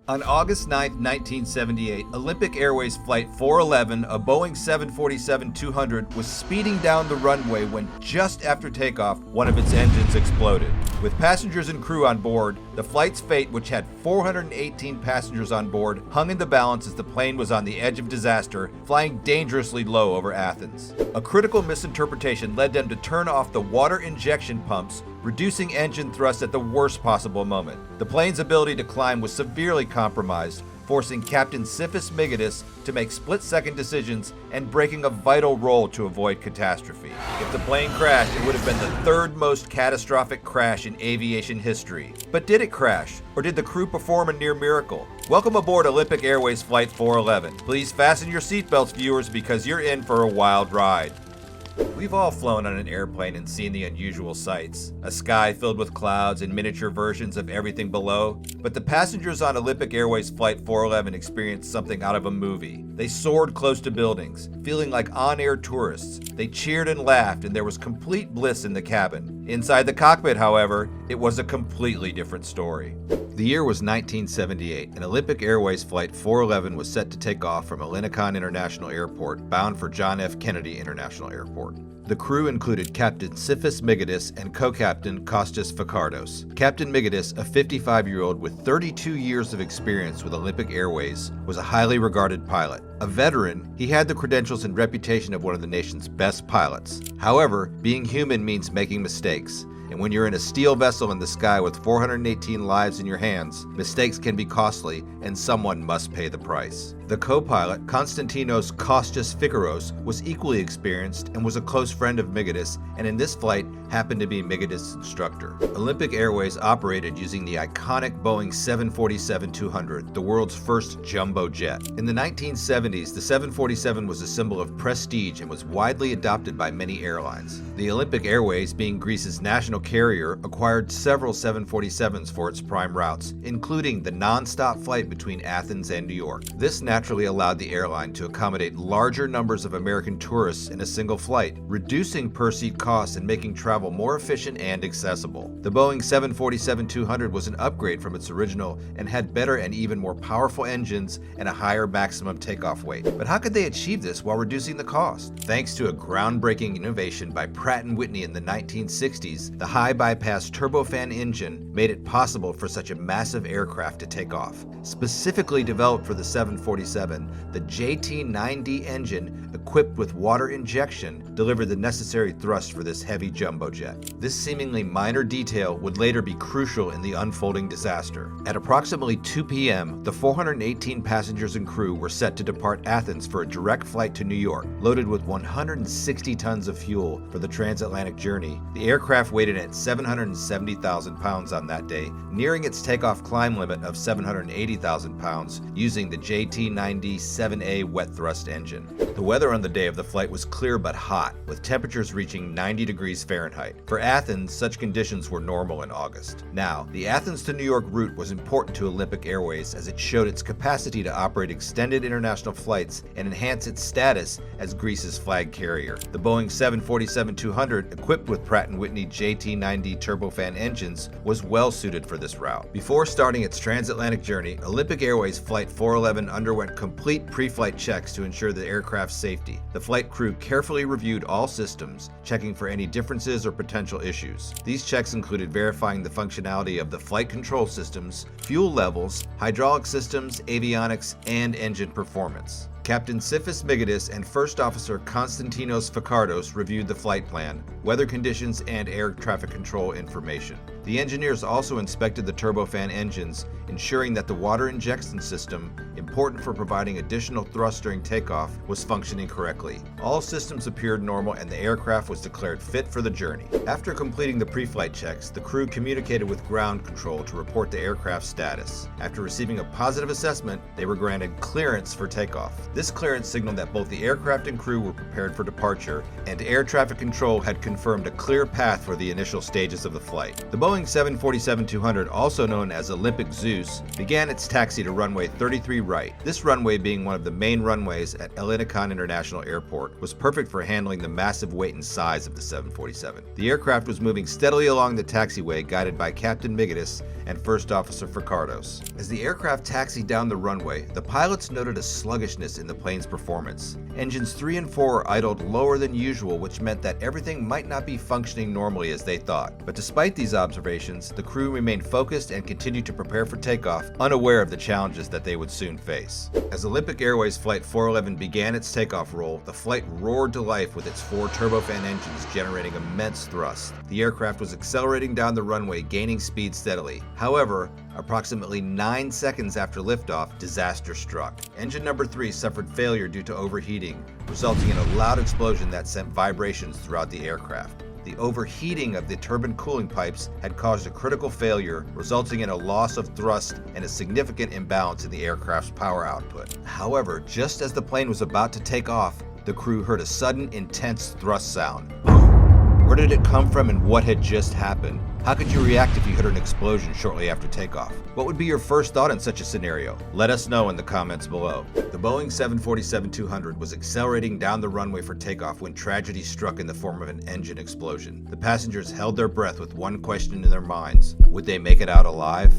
On August 9, 1978, Olympic Airways Flight 411, a Boeing 747-200, was speeding down the runway when, just after takeoff, one of its engines exploded. With passengers and crew on board, the flight's fate, which had 418 passengers on board, hung in the balance as the plane was on the edge of disaster, flying dangerously low over Athens. A critical misinterpretation led them to turn off the water injection pumps, reducing engine thrust at the worst possible moment. The plane's ability to climb was severely compromised, forcing Captain Siphus Migatis to make split-second decisions and breaking a vital role to avoid catastrophe. If the plane crashed, it would have been the third most catastrophic crash in aviation history. But did it crash, or did the crew perform a near miracle? Welcome aboard Olympic Airways Flight 411. Please fasten your seatbelts, viewers, because you're in for a wild ride. We've all flown on an airplane and seen the unusual sights, a sky filled with clouds and miniature versions of everything below. But the passengers on Olympic Airways Flight 411 experienced something out of a movie. They soared close to buildings, feeling like on-air tourists. They cheered and laughed, and there was complete bliss in the cabin. Inside the cockpit, however, it was a completely different story. The year was 1978, and Olympic Airways Flight 411 was set to take off from Alinacon International Airport, bound for John F. Kennedy International Airport. The crew included Captain Siphus Migatis and co-captain Kostas Fakardos. Captain Migatis, a 55-year-old with 32 years of experience with Olympic Airways, was a highly regarded pilot. A veteran, he had the credentials and reputation of one of the nation's best pilots. However, being human means making mistakes. And when you're in a steel vessel in the sky with 418 lives in your hands, mistakes can be costly, and someone must pay the price. The co-pilot, Konstantinos Kostas Fikaros, was equally experienced and was a close friend of Migatis, and in this flight happened to be Migatis' instructor. Olympic Airways operated using the iconic Boeing 747-200, the world's first jumbo jet. In the 1970s, the 747 was a symbol of prestige and was widely adopted by many airlines. The Olympic Airways, being Greece's national carrier, acquired several 747s for its prime routes, including the non-stop flight between Athens and New York. This naturally allowed the airline to accommodate larger numbers of American tourists in a single flight, reducing per-seat costs and making travel more efficient and accessible. The Boeing 747-200 was an upgrade from its original and had better and even more powerful engines and a higher maximum takeoff weight. But how could they achieve this while reducing the cost? Thanks to a groundbreaking innovation by Pratt & Whitney in the 1960s, the high bypass turbofan engine made it possible for such a massive aircraft to take off. Specifically developed for the 747, the JT9D engine, equipped with water injection, delivered the necessary thrust for this heavy jumbo jet. This seemingly minor detail would later be crucial in the unfolding disaster. At approximately 2 p.m., the 418 passengers and crew were set to depart Athens for a direct flight to New York, loaded with 160 tons of fuel for the transatlantic journey. The aircraft weighed at 770,000 pounds on that day, nearing its takeoff climb limit of 780,000 pounds using the JT9D 7A wet thrust engine. The weather on the day of the flight was clear but hot, with temperatures reaching 90 degrees Fahrenheit. For Athens, such conditions were normal in August. Now, the Athens to New York route was important to Olympic Airways as it showed its capacity to operate extended international flights and enhance its status as Greece's flag carrier. The Boeing 747-200, equipped with Pratt & Whitney JT9D turbofan engines, was well suited for this route. Before starting its transatlantic journey, Olympic Airways Flight 411 underwent complete pre-flight checks to ensure the aircraft's safety. The flight crew carefully reviewed all systems, checking for any differences or potential issues. These checks included verifying the functionality of the flight control systems, fuel levels, hydraulic systems, avionics, and engine performance. Captain Siphus Migatis and First Officer Konstantinos Fakardos reviewed the flight plan, weather conditions, and air traffic control information. The engineers also inspected the turbofan engines, ensuring that the water injection system, important for providing additional thrust during takeoff, was functioning correctly. All systems appeared normal and the aircraft was declared fit for the journey. After completing the pre-flight checks, the crew communicated with ground control to report the aircraft's status. After receiving a positive assessment, they were granted clearance for takeoff. This clearance signaled that both the aircraft and crew were prepared for departure, and air traffic control had confirmed a clear path for the initial stages of the flight. The Boeing 747-200, also known as Olympic Zeus, began its taxi to runway 33 right. right. This runway, being one of the main runways at Kallithea International Airport, was perfect for handling the massive weight and size of the 747. The aircraft was moving steadily along the taxiway, guided by Captain Migatis and First Officer Ficardos. As the aircraft taxied down the runway, the pilots noted a sluggishness in the plane's performance. Engines 3 and 4 idled lower than usual, which meant that everything might not be functioning normally as they thought. But despite these observations, the crew remained focused and continued to prepare for takeoff, unaware of the challenges that they would soon face. As Olympic Airways Flight 411 began its takeoff roll, the flight roared to life with its 4 turbofan engines generating immense thrust. The aircraft was accelerating down the runway, gaining speed steadily. However, approximately 9 seconds after liftoff, disaster struck. Engine number 3 suffered failure due to overheating, resulting in a loud explosion that sent vibrations throughout the aircraft. The overheating of the turbine cooling pipes had caused a critical failure, resulting in a loss of thrust and a significant imbalance in the aircraft's power output. However, just as the plane was about to take off, the crew heard a sudden, intense thrust sound. Where did it come from and what had just happened? How could you react if you heard an explosion shortly after takeoff? What would be your first thought in such a scenario? Let us know in the comments below. The Boeing 747-200 was accelerating down the runway for takeoff when tragedy struck in the form of an engine explosion. The passengers held their breath with one question in their minds: would they make it out alive?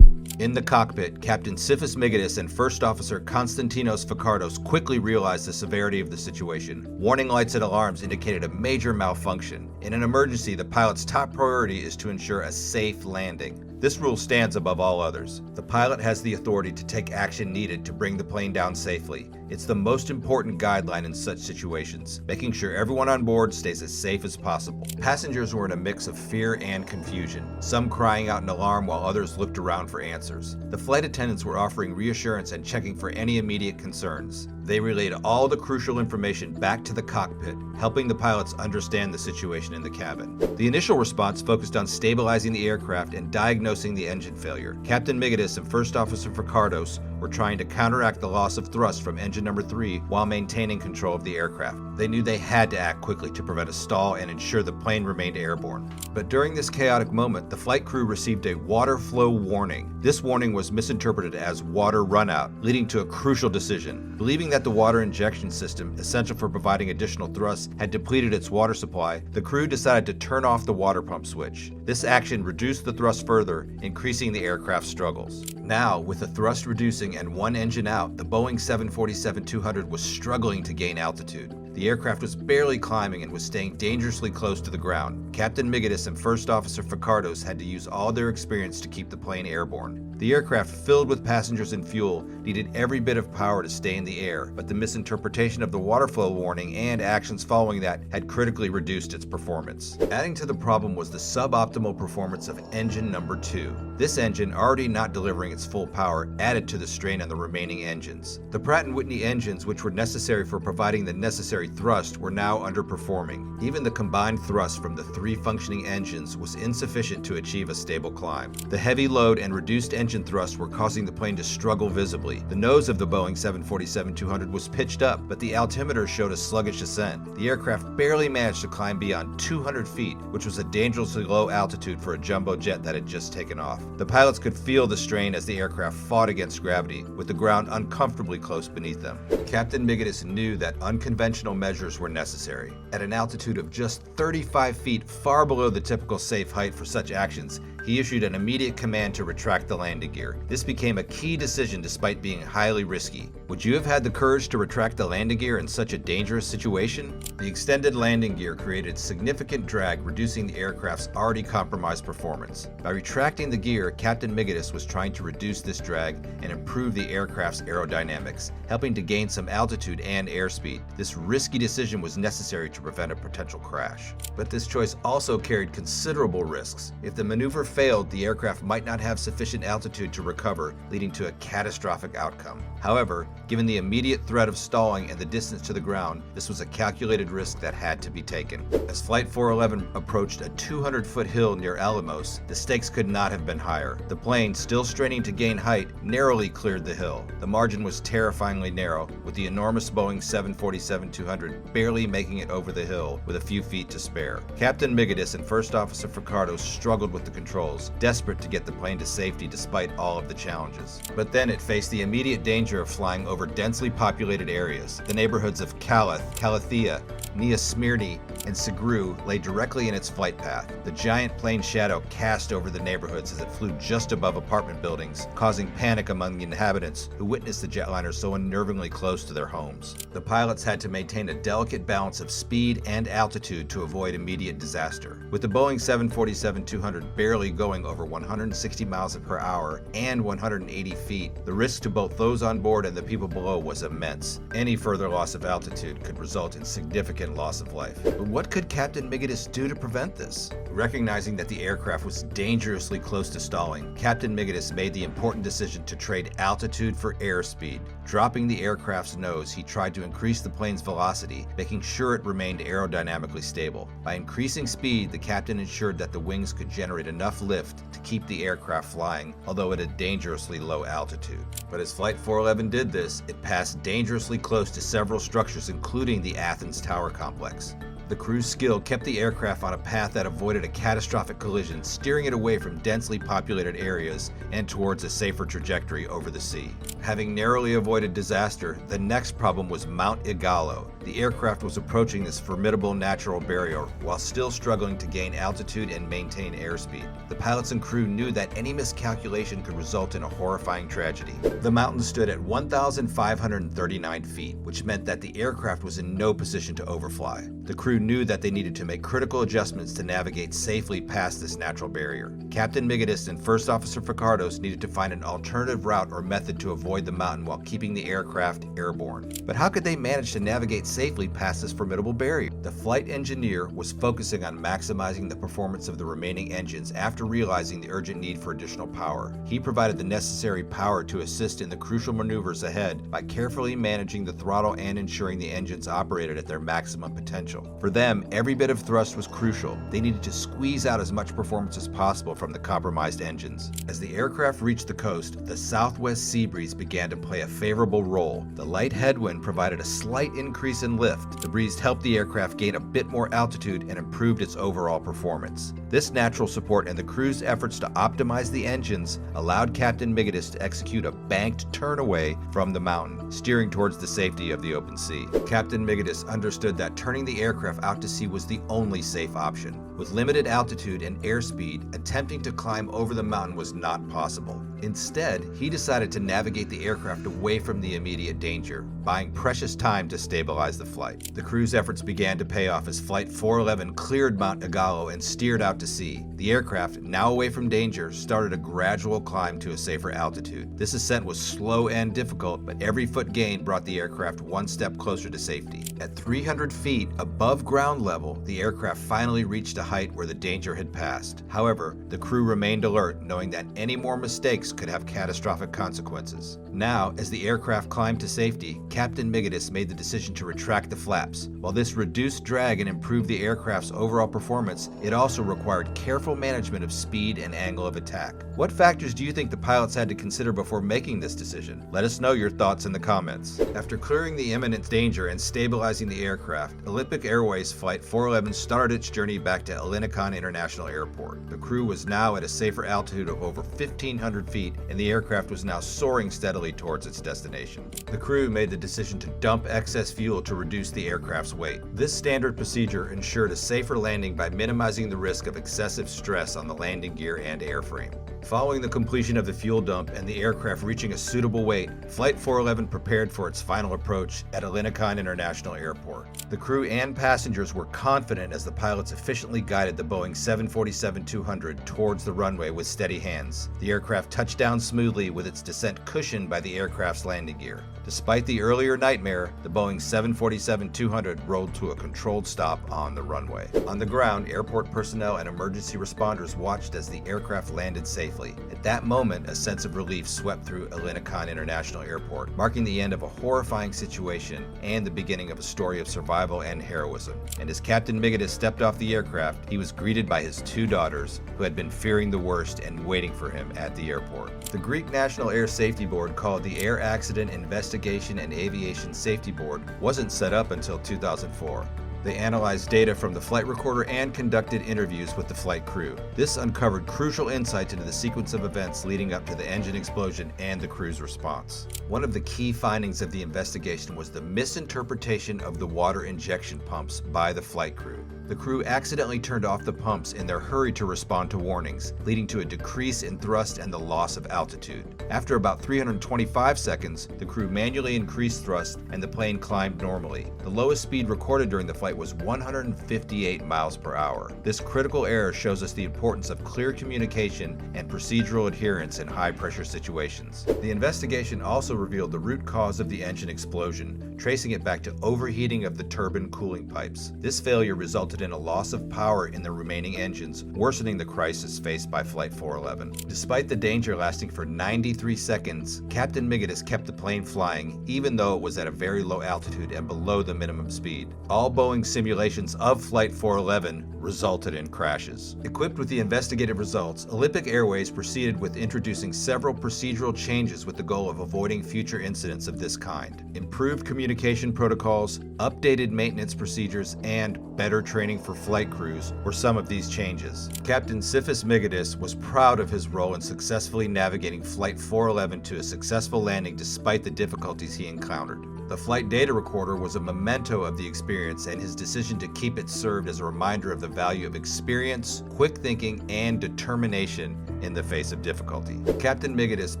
In the cockpit, Captain Sifis Migatis and First Officer Konstantinos Ficardos quickly realized the severity of the situation. Warning lights and alarms indicated a major malfunction. In an emergency, the pilot's top priority is to ensure a safe landing. This rule stands above all others. The pilot has the authority to take action needed to bring the plane down safely. It's the most important guideline in such situations, making sure everyone on board stays as safe as possible. Passengers were in a mix of fear and confusion, some crying out in alarm while others looked around for answers. The flight attendants were offering reassurance and checking for any immediate concerns. They relayed all the crucial information back to the cockpit, helping the pilots understand the situation in the cabin. The initial response focused on stabilizing the aircraft and diagnosing the engine failure. Captain Migatis and First Officer Ficardos were trying to counteract the loss of thrust from engine number 3 while maintaining control of the aircraft. They knew they had to act quickly to prevent a stall and ensure the plane remained airborne. But during this chaotic moment, the flight crew received a water flow warning. This warning was misinterpreted as water runout, leading to a crucial decision. Believing that the water injection system, essential for providing additional thrust, had depleted its water supply, the crew decided to turn off the water pump switch. This action reduced the thrust further, increasing the aircraft's struggles. Now, with the thrust reducing and one engine out, the Boeing 747-200 was struggling to gain altitude. The aircraft was barely climbing and was staying dangerously close to the ground. Captain Migatis and First Officer Ficardos had to use all their experience to keep the plane airborne. The aircraft, filled with passengers and fuel, needed every bit of power to stay in the air, but the misinterpretation of the water flow warning and actions following that had critically reduced its performance. Adding to the problem was the suboptimal performance of engine number 2. This engine, already not delivering its full power, added to the strain on the remaining engines. The Pratt & Whitney engines, which were necessary for providing the necessary thrust, were now underperforming. Even the combined thrust from the 3 functioning engines was insufficient to achieve a stable climb. The heavy load and reduced engine thrust were causing the plane to struggle visibly. The nose of the Boeing 747-200 was pitched up, but the altimeter showed a sluggish ascent. The aircraft barely managed to climb beyond 200 feet, which was a dangerously low altitude for a jumbo jet that had just taken off. The pilots could feel the strain as the aircraft fought against gravity, with the ground uncomfortably close beneath them. Captain Migatis knew that unconventional measures were necessary. At an altitude of just 35 feet, far below the typical safe height for such actions, he issued an immediate command to retract the landing gear. This became a key decision despite being highly risky. Would you have had the courage to retract the landing gear in such a dangerous situation? The extended landing gear created significant drag, reducing the aircraft's already compromised performance. By retracting the gear, Captain Migatis was trying to reduce this drag and improve the aircraft's aerodynamics, helping to gain some altitude and airspeed. This risky decision was necessary to prevent a potential crash. But this choice also carried considerable risks. If the maneuver failed, the aircraft might not have sufficient altitude to recover, leading to a catastrophic outcome. However, given the immediate threat of stalling and the distance to the ground, this was a calculated risk that had to be taken. As Flight 411 approached a 200-foot hill near Alamos, the stakes could not have been higher. The plane, still straining to gain height, narrowly cleared the hill. The margin was terrifyingly narrow, with the enormous Boeing 747-200 barely making it over the hill with a few feet to spare. Captain Migatis and First Officer Ficardos struggled with the control controls, desperate to get the plane to safety despite all of the challenges. But then it faced the immediate danger of flying over densely populated areas. The neighborhoods of Kallithea, Nia Smyrni, and Sigru lay directly in its flight path. The giant plane shadow cast over the neighborhoods as it flew just above apartment buildings, causing panic among the inhabitants who witnessed the jetliner so unnervingly close to their homes. The pilots had to maintain a delicate balance of speed and altitude to avoid immediate disaster. With the Boeing 747-200 barely going over 160 miles per hour and 180 feet, the risk to both those on board and the people below was immense. Any further loss of altitude could result in significant loss of life. But what could Captain Migidis do to prevent this? Recognizing that the aircraft was dangerously close to stalling, Captain Migidis made the important decision to trade altitude for airspeed. Dropping the aircraft's nose, he tried to increase the plane's velocity, making sure it remained aerodynamically stable. By increasing speed, the captain ensured that the wings could generate enough lift to keep the aircraft flying, although at a dangerously low altitude. But as Flight 411 did this, it passed dangerously close to several structures, including the Athens Tower complex. The crew's skill kept the aircraft on a path that avoided a catastrophic collision, steering it away from densely populated areas and towards a safer trajectory over the sea. Having narrowly avoided disaster, the next problem was Mount Igalo. The aircraft was approaching this formidable natural barrier while still struggling to gain altitude and maintain airspeed. The pilots and crew knew that any miscalculation could result in a horrifying tragedy. The mountain stood at 1,539 feet, which meant that the aircraft was in no position to overfly. The crew knew that they needed to make critical adjustments to navigate safely past this natural barrier. Captain Migidis and First Officer Fakardos needed to find an alternative route or method to avoid the mountain while keeping the aircraft airborne. But how could they manage to navigate safely past this formidable barrier? The flight engineer was focusing on maximizing the performance of the remaining engines after realizing the urgent need for additional power. He provided the necessary power to assist in the crucial maneuvers ahead by carefully managing the throttle and ensuring the engines operated at their maximum potential. For them, every bit of thrust was crucial. They needed to squeeze out as much performance as possible from the compromised engines. As the aircraft reached the coast, the southwest sea breeze began to play a favorable role. The light headwind provided a slight increase in lift. The breeze helped the aircraft gain a bit more altitude and improved its overall performance. This natural support and the crew's efforts to optimize the engines allowed Captain Migidis to execute a banked turn away from the mountain, steering towards the safety of the open sea. Captain Migidis understood that turning the aircraft out to sea was the only safe option. With limited altitude and airspeed, attempting to climb over the mountain was not possible. Instead, he decided to navigate the aircraft away from the immediate danger, buying precious time to stabilize the flight. The crew's efforts began to pay off as Flight 411 cleared Mount Igalo and steered out to sea. The aircraft, now away from danger, started a gradual climb to a safer altitude. This ascent was slow and difficult, but every foot gained brought the aircraft one step closer to safety. At 300 feet above ground level, the aircraft finally reached a height where the danger had passed. However, the crew remained alert, knowing that any more mistakes could have catastrophic consequences. Now, as the aircraft climbed to safety, Captain Migidis made the decision to retract the flaps. While this reduced drag and improved the aircraft's overall performance, it also required careful management of speed and angle of attack. What factors do you think the pilots had to consider before making this decision? Let us know your thoughts in the comments. After clearing the imminent danger and stabilizing the aircraft, Olympic Airways Flight 411 started its journey back to Kallithea International Airport. The crew was now at a safer altitude of over 1,500 feet, and the aircraft was now soaring steadily towards its destination. The crew made the decision to dump excess fuel to reduce the aircraft's weight. This standard procedure ensured a safer landing by minimizing the risk of excessive stress on the landing gear and airframe. Following the completion of the fuel dump and the aircraft reaching a suitable weight, Flight 411 prepared for its final approach at Kallithea International Airport. The crew and passengers were confident as the pilots efficiently guided the Boeing 747-200 towards the runway with steady hands. The aircraft touched down smoothly with its descent cushioned by the aircraft's landing gear. Despite the earlier nightmare, the Boeing 747-200 rolled to a controlled stop on the runway. On the ground, airport personnel and emergency responders watched as the aircraft landed safely. At that moment, a sense of relief swept through Kallithea International Airport, marking the end of a horrifying situation and the beginning of a story of survival and heroism. And as Captain Migidis stepped off the aircraft, he was greeted by his two daughters, who had been fearing the worst and waiting for him at the airport. The Greek National Air Safety Board, called the Air Accident Investigation and Aviation Safety Board, wasn't set up until 2004. They analyzed data from the flight recorder and conducted interviews with the flight crew. This uncovered crucial insights into the sequence of events leading up to the engine explosion and the crew's response. One of the key findings of the investigation was the misinterpretation of the water injection pumps by the flight crew. The crew accidentally turned off the pumps in their hurry to respond to warnings, leading to a decrease in thrust and the loss of altitude. After about 325 seconds, the crew manually increased thrust and the plane climbed normally. The lowest speed recorded during the flight was 158 miles per hour. This critical error shows us the importance of clear communication and procedural adherence in high-pressure situations. The investigation also revealed the root cause of the engine explosion, tracing it back to overheating of the turbine cooling pipes. This failure resulted in a loss of power in the remaining engines, worsening the crisis faced by Flight 411. Despite the danger lasting for 93 seconds, Captain Migatis kept the plane flying, even though it was at a very low altitude and below the minimum speed. All Boeing simulations of Flight 411 resulted in crashes. Equipped with the investigative results, Olympic Airways proceeded with introducing several procedural changes with the goal of avoiding future incidents of this kind. Improved communication protocols, updated maintenance procedures, and better training for flight crews were some of these changes. Captain Sifis Migatis was proud of his role in successfully navigating Flight 411 to a successful landing despite the difficulties he encountered. The flight data recorder was a memento of the experience, and his decision to keep it served as a reminder of the value of experience, quick thinking, and determination in the face of difficulty. Captain Migatis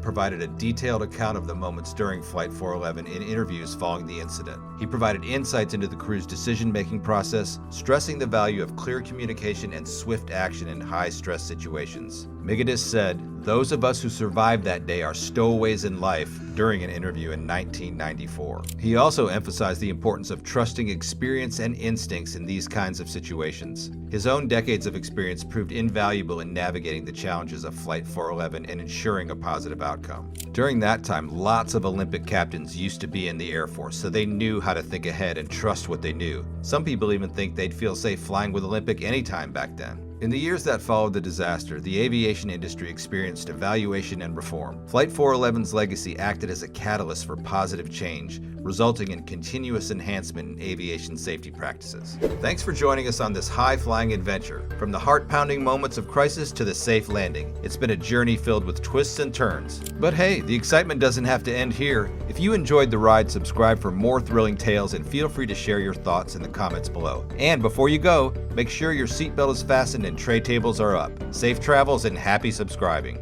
provided a detailed account of the moments during Flight 411 in interviews following the incident. He provided insights into the crew's decision-making process, stressing the value of clear communication and swift action in high-stress situations. Migatis said, "Those of us who survived that day are stowaways in life," during an interview in 1994. He also emphasized the importance of trusting experience and instincts in these kinds of situations. His own decades of experience proved invaluable in navigating the challenges of Flight 411 and ensuring a positive outcome. During that time, lots of Olympic captains used to be in the Air Force, so they knew how to think ahead and trust what they knew. Some people even think they'd feel safe flying with Olympic anytime back then. In the years that followed the disaster, the aviation industry experienced evaluation and reform. Flight 411's legacy acted as a catalyst for positive change, resulting in continuous enhancement in aviation safety practices. Thanks for joining us on this high-flying adventure. From the heart-pounding moments of crisis to the safe landing, it's been a journey filled with twists and turns. But hey, the excitement doesn't have to end here. If you enjoyed the ride, subscribe for more thrilling tales and feel free to share your thoughts in the comments below. And before you go, make sure your seatbelt is fastened and tray tables are up. Safe travels and happy subscribing.